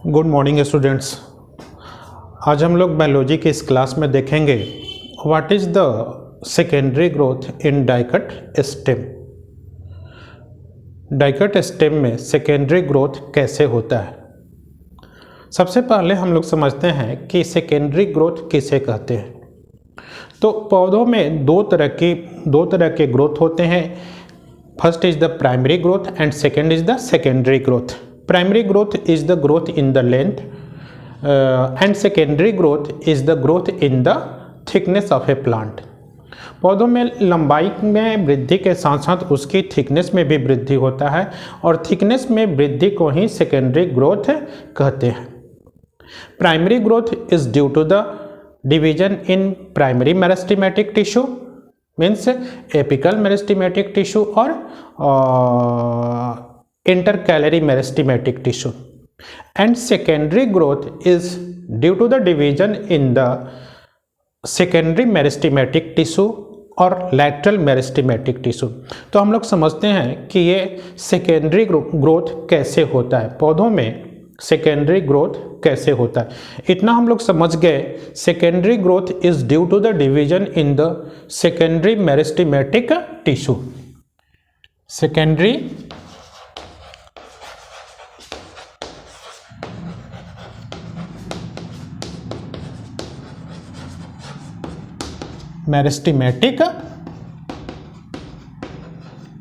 Good morning students. आज हम लोग बायोलॉजी के इस क्लास में देखेंगे what is the secondary growth in dicot stem. Dicot stem में सेकेंडरी ग्रोथ कैसे होता है। सबसे पहले हम लोग समझते हैं कि सेकेंडरी ग्रोथ किसे कहते हैं। तो पौधों में दो तरह के ग्रोथ होते हैं। First is the primary growth and second is the secondary growth. Primary growth is the growth in the length and secondary growth is the growth in the thickness of a plant. पौधों में लंबाई में वृद्धि के साथ साथ उसकी thickness में भी वृद्धि होता है और थिकनेस में वृद्धि को ही सेकेंडरी ग्रोथ कहते हैं। Primary growth is due to the division in primary meristematic tissue means apical meristematic tissue और intercalary meristematic tissue, and secondary growth is due to the division in the secondary meristematic tissue और lateral meristematic tissue। तो हम लोग समझते हैं कि ये secondary growth कैसे होता है, पौधों में सेकेंडरी ग्रोथ कैसे होता है। इतना हम लोग समझ गए। Secondary growth is due to the division in the secondary meristematic tissue. Secondary meristematic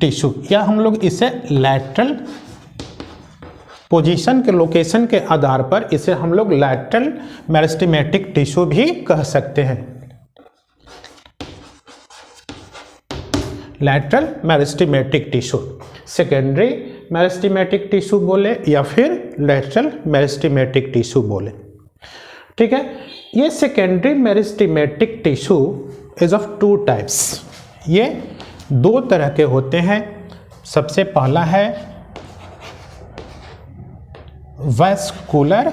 tissue, या हम लोग इसे लैटरल पोजीशन के लोकेशन के आधार पर इसे हम लोग लैटरल मेरिस्टेमेटिक टिश्यू भी कह सकते हैं। Lateral meristematic tissue, secondary meristematic tissue बोले या फिर लैटरल मेरिस्टेमेटिक टिश्यू बोले। ठीक है, ये secondary meristematic tissue is of two types. ये दो तरह के होते हैं। सबसे पहला है वैस्कुलर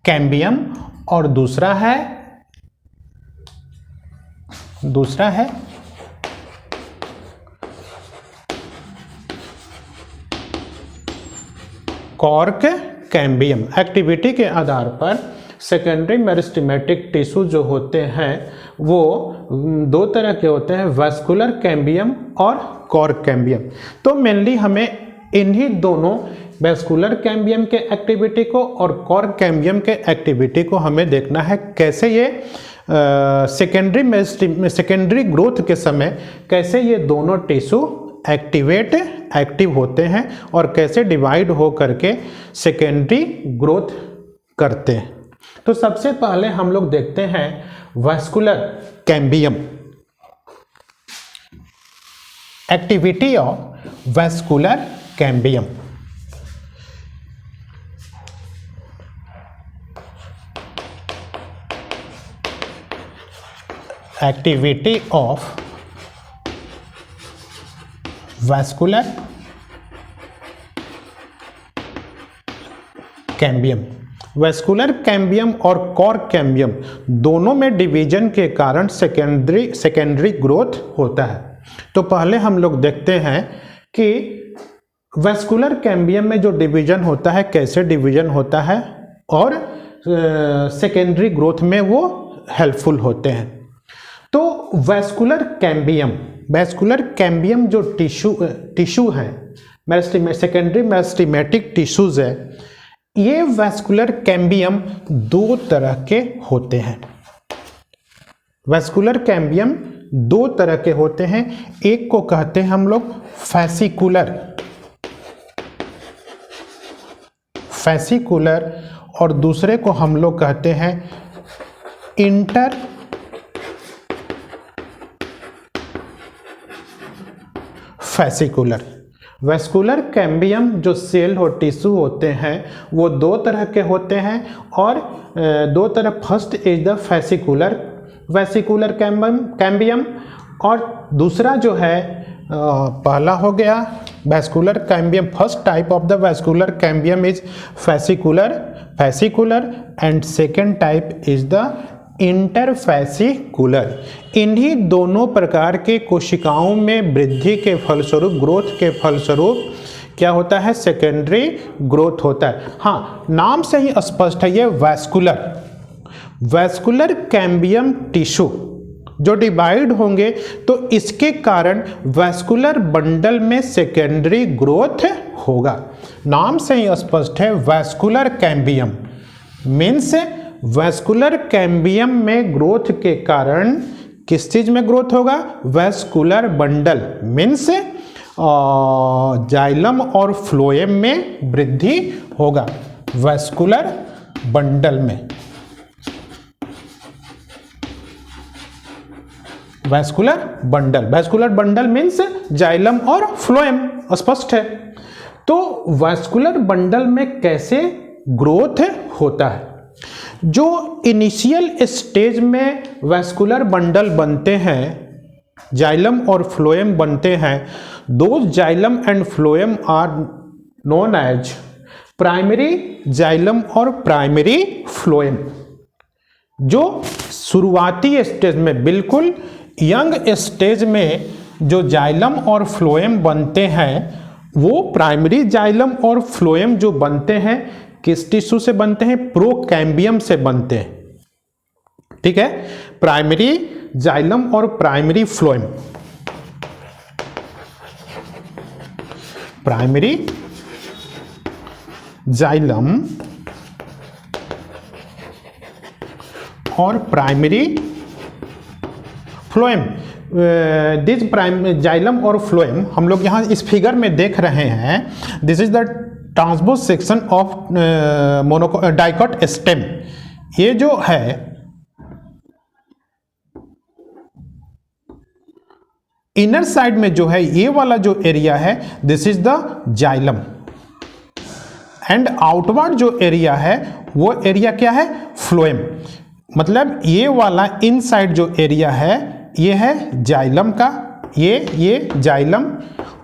कैम्बियम और दूसरा है कॉर्क कैम्बियम। एक्टिविटी के आधार पर सेकेंडरी मेरिस्टेमेटिक टिश्यू जो होते हैं वो दो तरह के होते हैं, वैस्कुलर कैम्बियम और कॉर्क कैम्बियम। तो मेनली हमें इन्हीं दोनों वैस्कुलर कैम्बियम के एक्टिविटी को और कॉर्क कैम्बियम के एक्टिविटी को हमें देखना है, कैसे ये सेकेंडरी ग्रोथ के समय कैसे ये दोनों टिश्यू एक्टिव होते हैं और कैसे डिवाइड हो करके सेकेंडरी ग्रोथ करते हैं। तो सबसे पहले हम लोग देखते हैं vascular cambium. Activity of vascular cambium. Activity of vascular cambium. Vascular cambium और कॉर्क कैम्बियम दोनों में डिवीजन के कारण सेकेंडरी ग्रोथ होता है। तो पहले हम लोग देखते हैं कि वैस्कुलर कैम्बियम में जो डिवीजन होता है कैसे डिवीजन होता है और सेकेंडरी ग्रोथ में वो हेल्पफुल होते हैं। तो वैस्कुलर कैम्बियम जो टिश्यू है, सेकेंडरी मेरिस्टेमेटिक टिश्यूज है, ये वैस्कुलर कैम्बियम दो तरह के होते हैं। वैस्कुलर कैम्बियम दो तरह के होते हैं। एक को कहते हैं हम लोग फैसिकुलर और दूसरे को हम लोग कहते हैं इंटरफैसिकुलर। वैस्कुलर कैम्बियम जो सेल और टिश्यू होते हैं वो दो तरह के होते हैं और दो तरह, फर्स्ट इज द वैसिकुलर कैम्बियम और दूसरा जो है पहला हो गया vascular cambium. First type of the vascular cambium is fascicular and second type is the interfascicular. इन्हीं दोनों प्रकार के कोशिकाओं में वृद्धि के फलस्वरूप, ग्रोथ के फलस्वरूप क्या होता है? सेकेंडरी ग्रोथ होता है। हाँ, नाम से ही स्पष्ट है, ये वैस्कुलर कैम्बियम टिश्यू जो डिवाइड होंगे तो इसके कारण वैस्कुलर बंडल में सेकेंडरी ग्रोथ होगा। नाम से ही स्पष्ट है, vascular cambium means vascular cambium में ग्रोथ के कारण किस चीज में ग्रोथ होगा? वैस्कुलर बंडल मीन्स जाइलम और फ्लोएम में वृद्धि होगा। वैस्कुलर बंडल में, वैस्कुलर बंडल मीन्स जाइलम और फ्लोएम, स्पष्ट है। तो वैस्कुलर बंडल में कैसे ग्रोथ होता है? जो इनिशियल स्टेज में वैस्कुलर बंडल बनते हैं, जाइलम और फ्लोएम बनते हैं, दो xylem and phloem are known as primary xylem और प्राइमरी फ्लोएम। जो शुरुआती स्टेज में, बिल्कुल यंग स्टेज में जो जाइलम और फ्लोएम बनते हैं, वो प्राइमरी जाइलम और फ्लोएम जो बनते हैं किस टिश्यू से बनते हैं? प्रोकैम्बियम से बनते हैं। ठीक है, प्राइमरी जाइलम और प्राइमरी फ्लोएम, प्राइमरी जाइलम और प्राइमरी फ्लोएम। दिस जाइलम और फ्लोएम हम लोग यहाँ इस फिगर में देख रहे हैं। This is the transverse section of dicot stem. ये जो है इनर साइड में जो है, ये वाला जो एरिया है, this is the xylem, and outward जो एरिया है वो एरिया क्या है? फ्लोएम। मतलब ये वाला इनसाइड जो एरिया है ये है जाइलम का, ये जाइलम,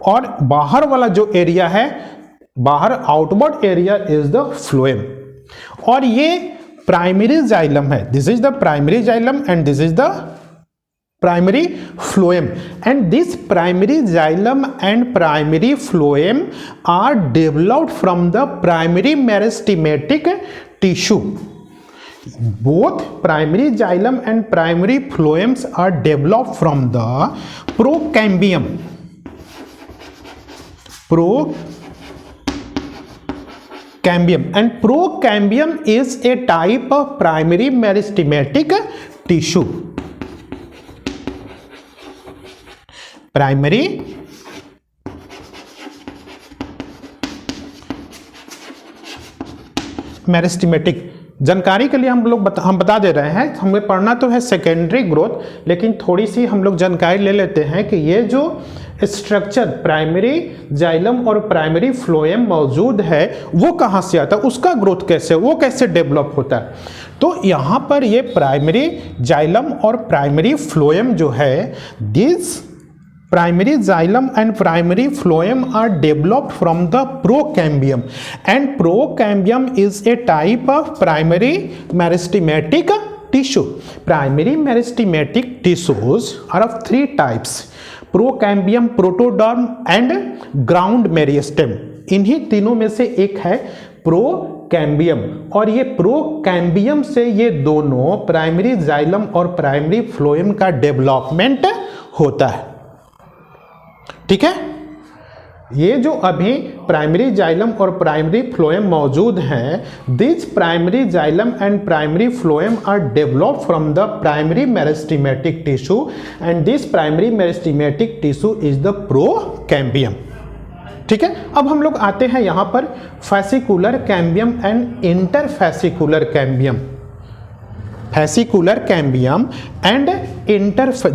और बाहर वाला जो एरिया है, बाहर outward area is the phloem. और ये प्राइमरी जाइलम है, this is the primary xylem and this is the primary phloem, and this primary xylem and primary phloem are developed from the primary meristematic tissue. Both primary xylem and primary phloems are developed from the procambium. Procambium, and procambium is a type of primary meristematic tissue. Primary meristematic. जानकारी के लिए हम बता दे रहे हैं, हमें पढ़ना तो है सेकेंडरी ग्रोथ, लेकिन थोड़ी सी हम लोग जानकारी ले लेते हैं कि ये जो स्ट्रक्चर प्राइमरी जाइलम और प्राइमरी फ्लोएम मौजूद है वो कहाँ से आता है, उसका ग्रोथ कैसे, वो कैसे डेवलप होता है। तो यहाँ पर ये प्राइमरी जाइलम और प्राइमरी फ्लोएम जो है, this primary xylem and primary phloem are developed from the procambium, and procambium is a type of primary meristematic tissue. Primary meristematic tissues are of three types: procambium, protoderm and ground meristem. इन्हीं तीनों में से एक है procambium, और ये procambium से ये दोनों प्राइमरी जाइलम और प्राइमरी फ्लोएम का डेवलपमेंट होता है। ठीक है, ये जो अभी प्राइमरी जाइलम और प्राइमरी फ्लोएम मौजूद हैं, this primary xylem and primary phloem are developed from the primary meristematic tissue, and this primary meristematic tissue is the procambium. ठीक है, अब हम लोग आते हैं यहाँ पर fascicular cambium and interfascicular cambium. Fascicular cambium and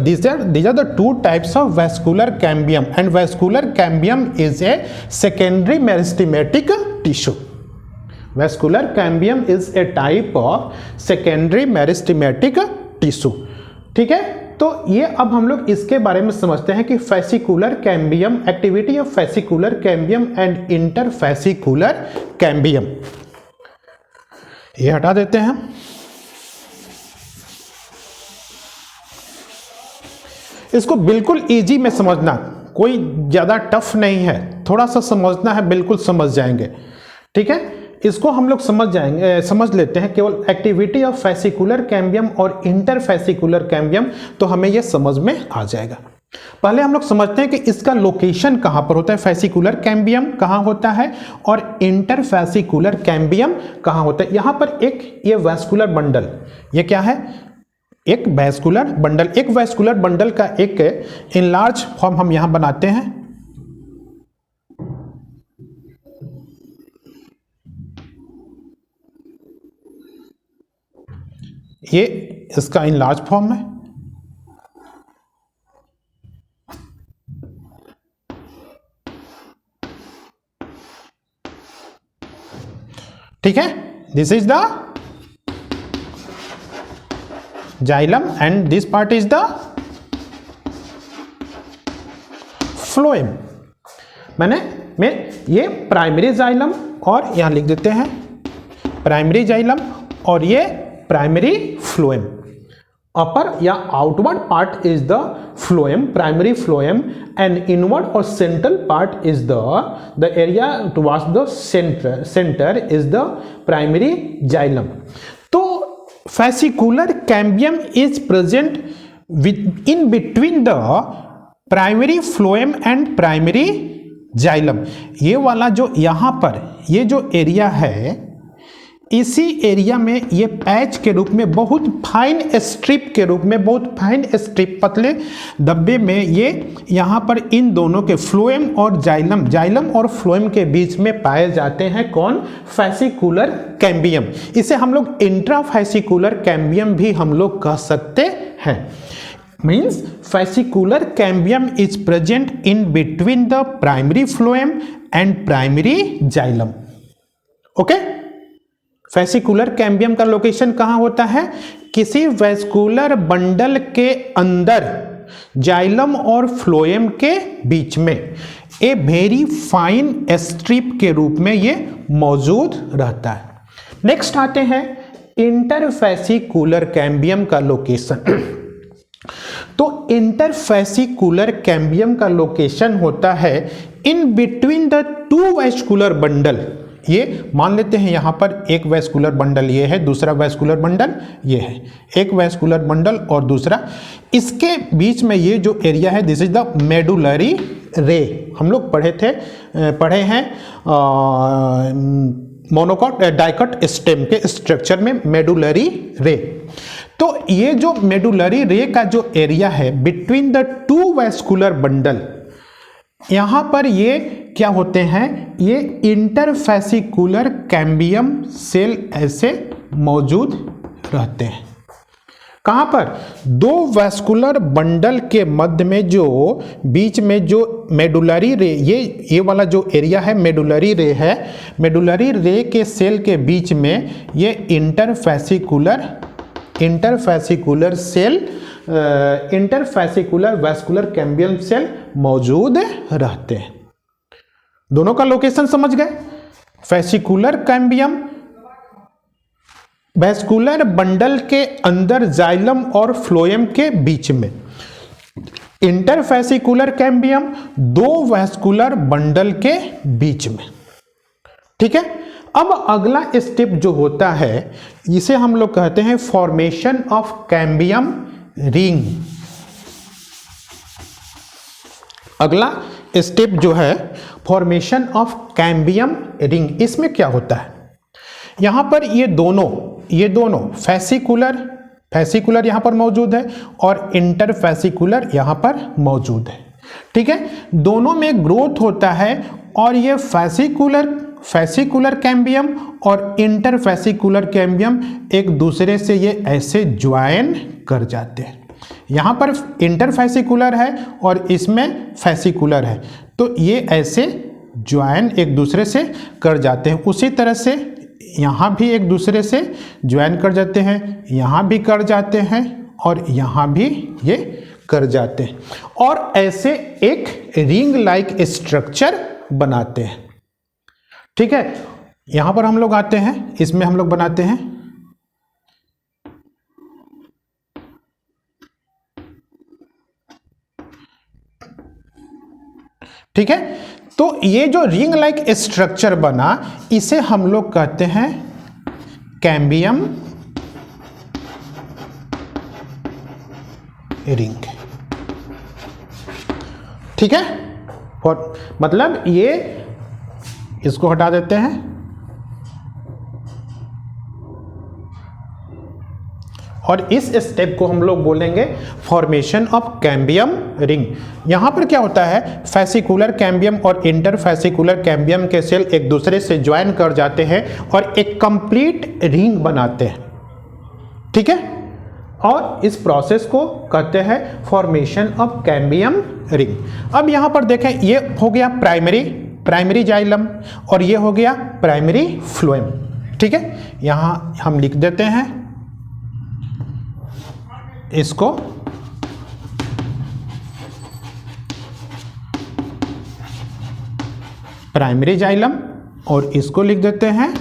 these are the two types of vascular cambium, and vascular cambium is a secondary meristematic tissue. Vascular cambium is a type of secondary meristematic tissue. ठीक है, तो ये अब हम लोग इसके बारे में समझते हैं कि fascicular cambium, activity of fascicular cambium and interfascicular cambium. ये हटा देते हैं। इसको बिल्कुल इजी में समझना, कोई ज़्यादा टफ नहीं है, थोड़ा सा समझना है, बिल्कुल समझ जाएंगे। ठीक है, इसको हम लोग समझ लेते हैं केवल एक्टिविटी ऑफ फेसिकुलर कैम्बियम और इंटरफेसिकुलर कैम्बियम, तो हमें यह समझ में आ जाएगा। पहले हम लोग समझते हैं कि इसका लोकेशन कहां पर होता है, फेसिकुलर कैम्बियम कहां होता है और इंटरफेसिकुलर कैम्बियम कहां होता है। यहां पर एक ये वैस्कुलर बंडल, ये क्या है, एक वैस्कुलर बंडल, एक वैस्कुलर बंडल का एक इनलार्ज फॉर्म हम यहां बनाते हैं। ये इसका इनलार्ज फॉर्म है। ठीक है, this is the xylem and this part is the phloem. मैं ये प्राइमरी जाइलम और यहां लिख देते हैं प्राइमरी जाइलम और ये प्राइमरी फ्लोएम। अपर या outward part is the phloem, primary phloem, and inward और central part is the area towards the centre is the primary xylem. तो fascicular cambium is present in between the primary phloem and primary xylem. ये वाला जो यहां पर ये जो area है, इसी एरिया में ये पैच के रूप में, बहुत फाइन स्ट्रिप के रूप में, बहुत फाइन स्ट्रिप पतले धब्बे में ये यहाँ पर इन दोनों के फ्लोएम और जाइलम और फ्लोएम के बीच में पाए जाते हैं। कौन? Fascicular cambium. इसे हम लोग इंट्राफेसिकुलर कैम्बियम भी हम लोग कह सकते हैं। Means fascicular cambium is present in between the primary phloem and primary xylem. Okay, fascicular cambium का लोकेशन कहां होता है? किसी वैस्कुलर बंडल के अंदर जाइलम और फ्लोएम के बीच में ए वेरी फाइन स्ट्रिप के रूप में ये मौजूद रहता है। नेक्स्ट आते हैं इंटरफेसिकुलर कैम्बियम का लोकेशन। तो इंटरफेसिकुलर कैम्बियम का लोकेशन होता है इन between the two vascular bundle. ये मान लेते हैं यहां पर एक वैस्कुलर बंडल ये है, दूसरा वैस्कुलर बंडल ये है, एक वैस्कुलर बंडल और दूसरा, इसके बीच में ये जो एरिया है दिस इज द मेडुलरी रे। हम लोग पढ़े हैं मोनोकॉट डाइकॉट स्टेम के स्ट्रक्चर में मेडुलरी रे। तो ये जो मेडुलरी रे का जो एरिया है between the two vascular bundle, यहां पर ये क्या होते हैं, ये इंटरफेसिकुलर कैम्बियम सेल ऐसे मौजूद रहते हैं। कहां पर? दो वैस्कुलर बंडल के मध्य में जो बीच में जो मेडुलरी रे, ये वाला जो एरिया है मेडुलरी रे है, मेडुलरी रे के सेल के बीच में ये interfascicular cell, interfascicular vascular cambium cell मौजूद रहते हैं। दोनों का लोकेशन समझ गए? फेसिकुलर कैम्बियम वैस्कुलर बंडल के अंदर जाइलम और फ्लोएम के बीच में, इंटरफेसिकुलर कैम्बियम दो वैस्कुलर बंडल के बीच में। ठीक है, अब अगला स्टेप जो होता है इसे हम लोग कहते हैं फॉर्मेशन ऑफ कैम्बियम रिंग। अगला स्टेप जो है फॉर्मेशन ऑफ कैम्बियम रिंग। इसमें क्या होता है, यहां पर ये दोनों फेसिकुलर यहां पर मौजूद है और इंटरफेसिकुलर यहां पर मौजूद है। ठीक है, दोनों में ग्रोथ होता है और ये फेसिकुलर कैम्बियम और इंटरफेसिकुलर कैम्बियम एक दूसरे से ये ऐसे ज्वाइन कर जाते हैं। यहाँ पर इंटरफेसिकुलर है और इसमें फेसिकुलर है, तो ये ऐसे ज्वाइन एक दूसरे से कर जाते हैं। उसी तरह से यहाँ भी एक दूसरे से ज्वाइन कर जाते हैं, यहाँ भी कर जाते हैं और यहाँ भी ये कर जाते हैं और ऐसे एक रिंग लाइक स्ट्रक्चर बनाते हैं। ठीक है, यहाँ पर हम लोग आते हैं, इसमें हम लोग बनाते हैं ठीक है। तो ये जो रिंग लाइक स्ट्रक्चर बना इसे हम लोग कहते हैं कैम्बियम रिंग। ठीक है, और मतलब ये इसको हटा देते हैं और इस स्टेप को हम लोग बोलेंगे फॉर्मेशन ऑफ कैम्बियम रिंग। यहां पर क्या होता है, फैसिकुलर कैम्बियम और इंटरफैसिकुलर कैम्बियम के सेल एक दूसरे से ज्वाइन कर जाते हैं और एक कंप्लीट रिंग बनाते हैं। ठीक है, और इस प्रोसेस को कहते हैं फॉर्मेशन ऑफ कैम्बियम रिंग। अब यहां पर देखें, ये हो गया प्राइमरी जाइलम और ये हो गया प्राइमरी फ्लोएम। ठीक है, यहां हम लिख देते हैं इसको प्राइमरी जाइलम और इसको लिख देते हैं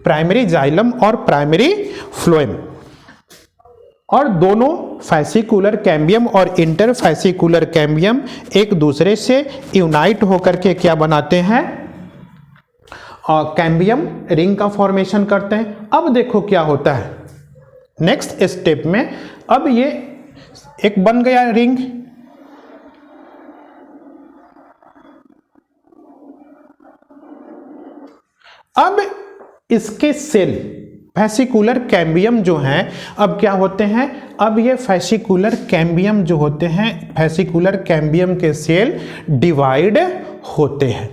प्राइमरी जाइलम और प्राइमरी फ्लोएम। और दोनों फैसिकुलर कैम्बियम और इंटरफैसिकुलर कैम्बियम एक दूसरे से यूनाइट होकर के क्या बनाते हैं, कैम्बियम रिंग का फॉर्मेशन करते हैं। अब देखो क्या होता है नेक्स्ट स्टेप में। अब ये एक बन गया रिंग, अब इसके सेल फैसिकुलर कैम्बियम जो हैं अब क्या होते हैं, अब ये फैसिकुलर कैम्बियम जो होते हैं, फैसिकुलर कैम्बियम के सेल डिवाइड होते हैं।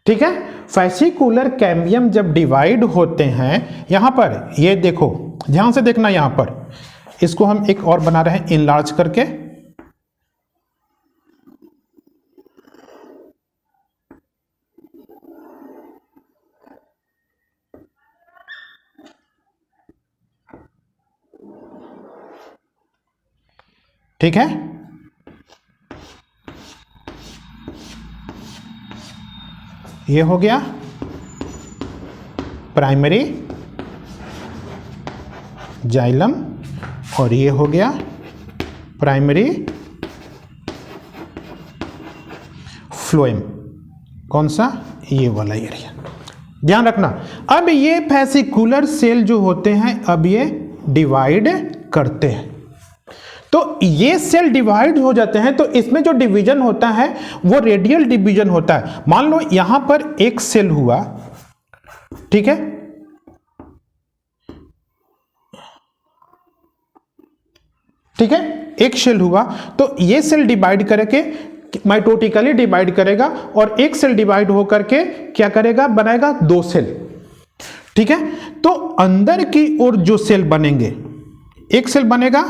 ठीक है, फैसिकुलर कैम्बियम जब डिवाइड होते हैं, यहां पर ये देखो, ध्यान से देखना, यहां पर इसको हम एक और बना रहे हैं इनलार्ज करके। ठीक है, ये हो गया प्राइमरी जाइलम और ये हो गया प्राइमरी फ्लोएम। कौन सा, ये वाला एरिया, ध्यान रखना। अब ये फैसिकुलर सेल जो होते हैं अब ये डिवाइड करते हैं, तो ये सेल डिवाइड हो जाते हैं, तो इसमें जो डिवीजन होता है वो रेडियल डिवीजन होता है। मान लो यहां पर एक सेल हुआ, ठीक है, ठीक है, एक सेल हुआ तो ये सेल डिवाइड करके माइटोटिकली डिवाइड करेगा और एक सेल डिवाइड होकर के क्या करेगा, बनाएगा दो सेल। ठीक है, तो अंदर की ओर जो सेल बनेंगे, एक सेल बनेगा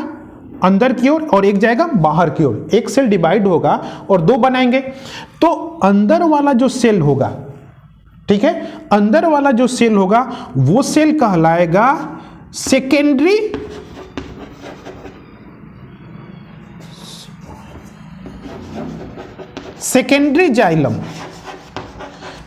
अंदर की ओर और एक जाएगा बाहर की ओर, एक सेल डिवाइड होगा और दो बनाएंगे। तो अंदर वाला जो सेल होगा, ठीक है, अंदर वाला जो सेल होगा वो सेल कहलाएगा सेकेंडरी जाइलम।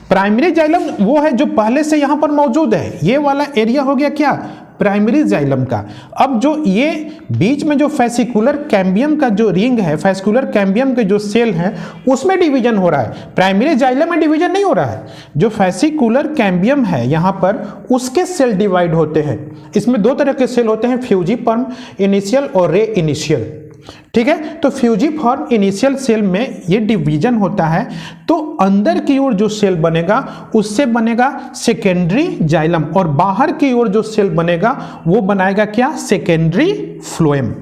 प्राइमरी जाइलम वो है जो पहले से यहां पर मौजूद है, ये वाला एरिया हो गया क्या, प्राइमरी जाइलम का। अब जो ये बीच में जो फैसिकुलर कैम्बियम का जो रिंग है, फैसिकुलर कैम्बियम के जो सेल हैं उसमें डिवीजन हो रहा है, प्राइमरी जाइलम में डिवीजन नहीं हो रहा है। जो फैसिकुलर कैम्बियम है यहां पर उसके सेल डिवाइड होते हैं। इसमें दो तरह के सेल होते हैं, फ्यूजिफॉर्म इनिशियल और रे इनिशियल। ठीक है, तो फ्यूजिफॉर्म इनिशियल सेल में ये डिवीजन होता है, तो अंदर की ओर जो सेल बनेगा उससे बनेगा सेकेंडरी जाइलम और बाहर की ओर जो सेल बनेगा वो बनाएगा क्या, सेकेंडरी फ्लोएम।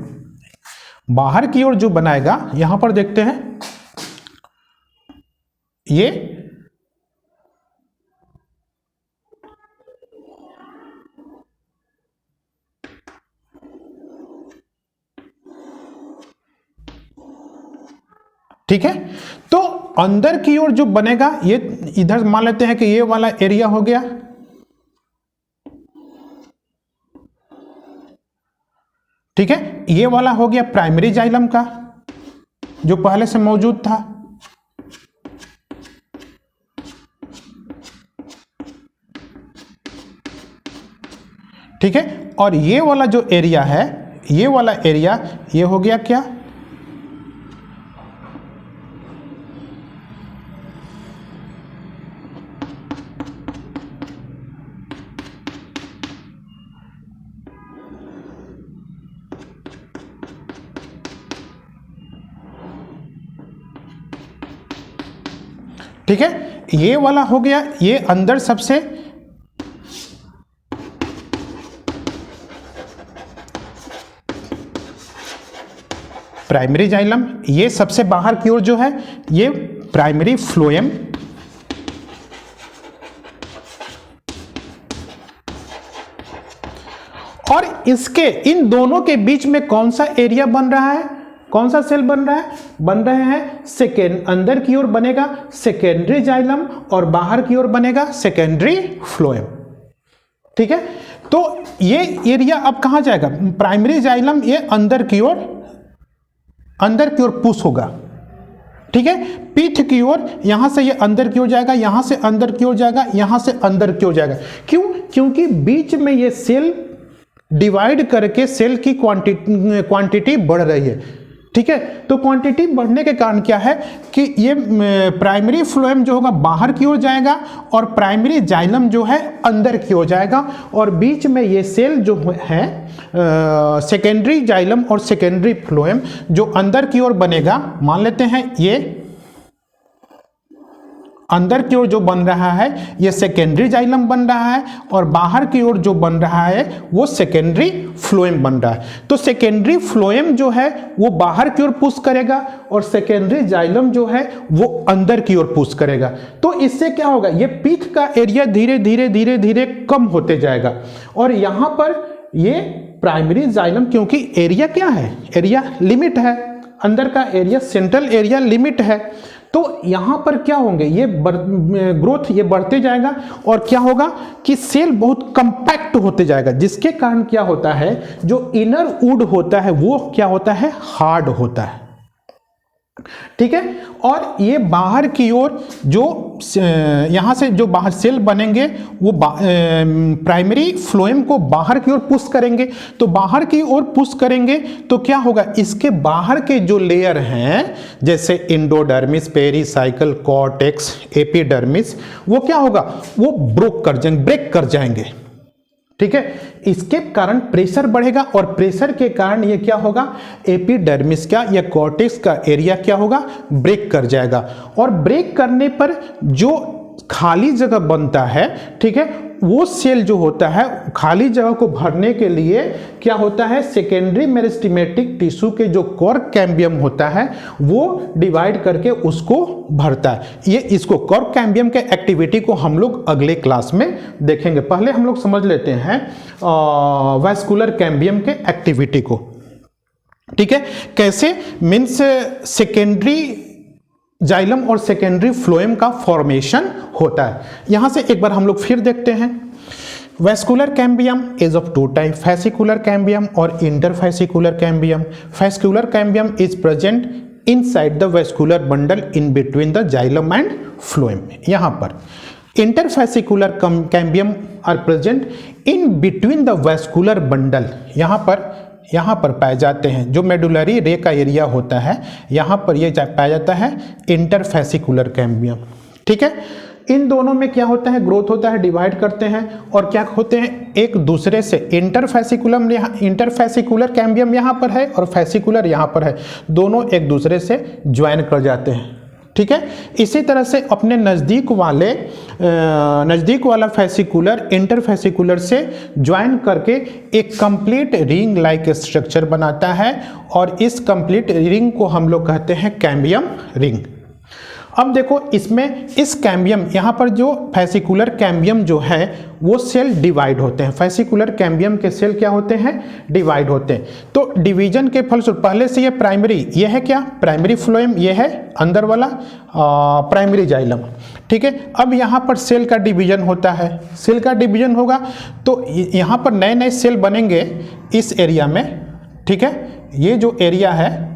बाहर की ओर जो बनाएगा, यहां पर देखते हैं ये ठीक है, तो अंदर की ओर जो बनेगा ये इधर मान लेते हैं कि ये वाला एरिया हो गया, ठीक है, ये वाला हो गया प्राइमरी जाइलम का जो पहले से मौजूद था। ठीक है। और ये वाला जो एरिया है, ये वाला एरिया ये हो गया क्या, ठीक है, ये वाला हो गया, ये अंदर सबसे प्राइमरी जाइलम, ये सबसे बाहर की ओर जो है ये प्राइमरी फ्लोएम, और इसके इन दोनों के बीच में कौन सा एरिया बन रहा है, कौन सा सेल बन रहा है, बन रहे हैं सेकेंड, अंदर की ओर बनेगा सेकेंडरी जाइलम और बाहर की ओर बनेगा सेकेंडरी फ्लोएम, ठीक है। तो ये एरिया अब कहां जाएगा, प्राइमरी जाइलम ये अंदर की ओर पुश होगा, ठीक है, पीठ की ओर, यहां से ये अंदर की ओर जाएगा, यहां से अंदर की ओर जाएगा, यहां से अंदर की ओर जाएगा। क्यों, क्योंकि बीच में ये सेल डिवाइड करके सेल की क्वांटिटी बढ़ रही है, ठीक है। तो क्वांटिटी बढ़ने के कारण क्या है कि ये प्राइमरी फ्लोएम जो होगा बाहर की ओर जाएगा और प्राइमरी जाइलम जो है अंदर की ओर जाएगा, और बीच में ये सेल जो है सेकेंडरी जाइलम और सेकेंडरी फ्लोएम जो अंदर की ओर बनेगा, मान लेते हैं ये अंदर की ओर जो बन रहा है ये सेकेंडरी जाइलम बन रहा है, और बाहर की ओर जो बन रहा है वो सेकेंडरी फ्लोएम बन रहा है। तो सेकेंडरी फ्लोएम जो है वो बाहर की ओर पुश करेगा और सेकेंडरी जाइलम जो है वो अंदर की ओर पुश करेगा। तो इससे क्या होगा, ये पीठ का एरिया धीरे धीरे धीरे धीरे कम होते जाएगा, और यहां पर ये प्राइमरी जाइलम, क्योंकि एरिया क्या है, एरिया लिमिट है, अंदर का एरिया सेंट्रल एरिया लिमिट है, तो यहां पर क्या होंगे, ये ग्रोथ ये बढ़ते जाएगा, और क्या होगा कि सेल बहुत कंपैक्ट होते जाएगा, जिसके कारण क्या होता है, जो इनर वुड होता है वो क्या होता है, हार्ड होता है, ठीक है। और ये बाहर की ओर जो यहां से जो बाहर सेल बनेंगे वो प्राइमरी फ्लोएम को बाहर की ओर पुश करेंगे, तो बाहर की ओर पुश करेंगे तो क्या होगा, इसके बाहर के जो लेयर हैं जैसे इंडोडर्मिस, पेरिसाइकल, कॉर्टेक्स, एपिडर्मिस, वो क्या होगा, वो ब्रेक कर जाएंगे, ठीक है। इसके कारण प्रेशर बढ़ेगा, और प्रेशर के कारण ये क्या होगा, एपिडर्मिस का या कॉर्टेक्स का एरिया क्या होगा, ब्रेक कर जाएगा, और ब्रेक करने पर जो खाली जगह बनता है, ठीक है, वो सेल जो होता है खाली जगह को भरने के लिए क्या होता है, सेकेंडरी मेरिस्टेमेटिक टिश्यू के जो कॉर्क कैम्बियम होता है वो डिवाइड करके उसको भरता है। ये इसको कॉर्क कैम्बियम के एक्टिविटी को हम लोग अगले क्लास में देखेंगे। पहले हम लोग समझ लेते हैं वैस्कुलर कैम्बियम के एक्टिविटी को, ठीक है, कैसे मीन्स सेकेंडरी जाइलम और सेकेंडरी फ्लोएम का फॉर्मेशन होता है। यहां से एक बार हम लोग फिर देखते हैं। Vascular cambium is of two type, fascicular cambium और interfascicular cambium. Fascicular cambium is present inside the vascular bundle in between the xylem and phloem. यहां पर interfascicular cambium are present in between the vascular bundle, यहाँ पर पाए जाते हैं। जो medullary रे का एरिया होता है यहाँ पर ये पाया जाता है इंटरफैसिकुलर कैम्बियम, ठीक है। इन दोनों में क्या होता है, ग्रोथ होता है, डिवाइड करते हैं, और क्या होते हैं एक दूसरे से, इंटरफैसिकुलर कैम्बियम यहाँ पर है और फैसिकुलर यहाँ पर है, दोनों एक दूसरे से ज्वाइन कर जाते हैं, ठीक है। इसी तरह से अपने नज़दीक वाला फैसिकुलर इंटरफैसिकुलर से ज्वाइन करके एक कंप्लीट रिंग लाइक स्ट्रक्चर बनाता है, और इस कंप्लीट रिंग को हम लोग कहते हैं कैम्बियम रिंग। अब देखो इसमें इस कैम्बियम यहाँ पर जो फैसिकुलर कैम्बियम जो है वो सेल डिवाइड होते हैं। फैसिकुलर कैम्बियम के सेल क्या होते हैं, डिवाइड होते हैं। तो डिवीजन के फलस्वरूप पहले से ये प्राइमरी, ये है क्या, प्राइमरी फ्लोएम, ये है अंदर वाला प्राइमरी जाइलम, ठीक है। अब यहाँ पर सेल का डिवीजन होता है, सेल का डिवीजन होगा तो यहाँ पर नए नए सेल बनेंगे इस एरिया में, ठीक है। ये जो एरिया है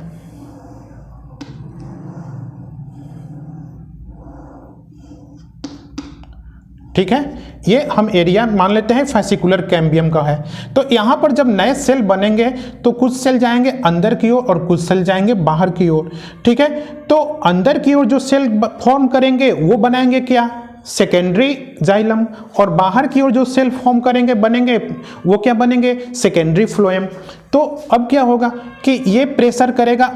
ठीक है, ये हम एरिया मान लेते हैं फेसिकुलर कैम्बियम का है। तो यहाँ पर जब नए सेल बनेंगे तो कुछ सेल जाएंगे अंदर की ओर और कुछ सेल जाएंगे बाहर की ओर, ठीक है। तो अंदर की ओर जो सेल फॉर्म करेंगे वो बनाएंगे क्या, सेकेंडरी जाइलम, और बाहर की ओर जो सेल फॉर्म करेंगे बनेंगे वो क्या बनेंगे, सेकेंडरी फ्लोएम। तो अब क्या होगा कि ये प्रेशर करेगा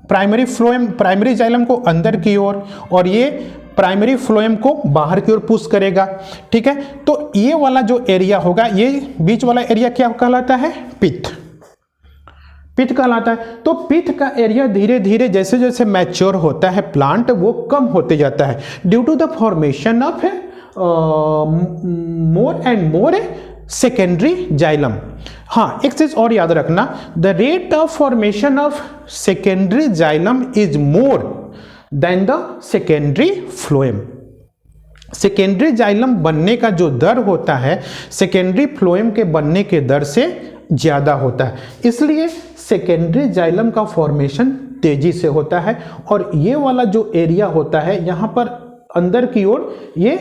प्राइमरी फ्लोएम, प्राइमरी जाइलम को अंदर की ओर, और ये प्राइमरी फ्लोएम को बाहर की ओर पुश करेगा, ठीक है। तो ये वाला जो एरिया होगा, ये बीच वाला एरिया क्या कहलाता है, पिथ, पिथ कहलाता है। तो पिथ का एरिया धीरे धीरे जैसे जैसे मैच्योर होता है प्लांट वो कम होते जाता है due to the formation of more and more secondary xylem. हाँ, एक चीज और याद रखना, the rate of formation of secondary xylem is more than the secondary phloem. Secondary xylem बनने का जो दर होता है सेकेंडरी फ्लोएम के बनने के दर से ज्यादा होता है, इसलिए सेकेंडरी जाइलम का फॉर्मेशन तेजी से होता है। और ये वाला जो एरिया होता है यहाँ पर अंदर की ओर, ये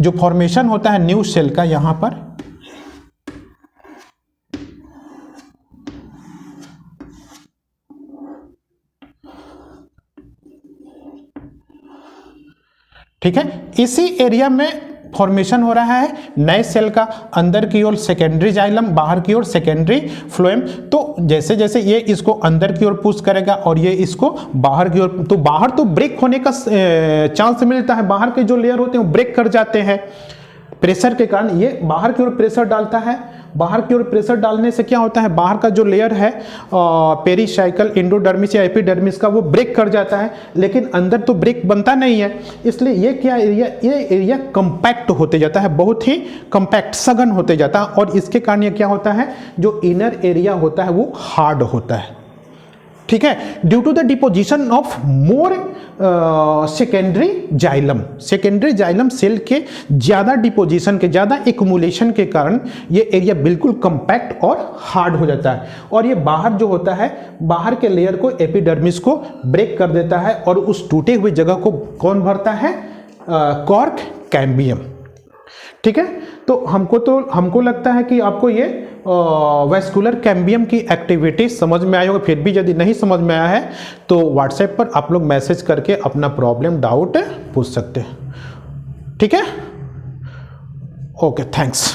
जो फॉर्मेशन होता है न्यू सेल का, यहाँ पर ठीक है, इसी एरिया में फॉर्मेशन हो रहा है नए सेल का, अंदर की ओर सेकेंडरी जाइलम, बाहर की ओर सेकेंडरी फ्लोएम। तो जैसे जैसे ये इसको अंदर की ओर पुश करेगा और ये इसको बाहर की ओर, तो बाहर तो ब्रेक होने का चांस मिलता है, बाहर के जो लेयर होते हैं वो ब्रेक कर जाते हैं प्रेशर के कारण। ये बाहर की ओर प्रेशर डालता है, बाहर की ओर प्रेशर डालने से क्या होता है, बाहर का जो लेयर है पेरिसाइकल एंडोडर्मिस या एपिडर्मिस का, वो ब्रेक कर जाता है, लेकिन अंदर तो ब्रेक बनता नहीं है। इसलिए ये क्या एरिया, ये एरिया कंपैक्ट होते जाता है, बहुत ही कंपैक्ट सघन होते जाता है, और इसके कारण ये क्या होता है, जो इनर एरिया होता है वो हार्ड होता है, ठीक है, due to the deposition of more secondary xylem. Secondary xylem cell के ज्यादा डिपोजिशन के, ज्यादा एक्यूमुलेशन के कारण ये एरिया बिल्कुल कंपैक्ट और हार्ड हो जाता है, और ये बाहर जो होता है, बाहर के लेयर को, एपिडर्मिस को ब्रेक कर देता है, और उस टूटे हुए जगह को कौन भरता है, कॉर्क कैम्बियम, ठीक है। तो हमको लगता है कि आपको ये वेस्कुलर कैम्बियम की एक्टिविटी समझ में आई होगी। फिर भी यदि नहीं समझ में आया है तो व्हाट्सएप पर आप लोग मैसेज करके अपना प्रॉब्लम डाउट पूछ सकते हैं, ठीक है। Okay, thanks.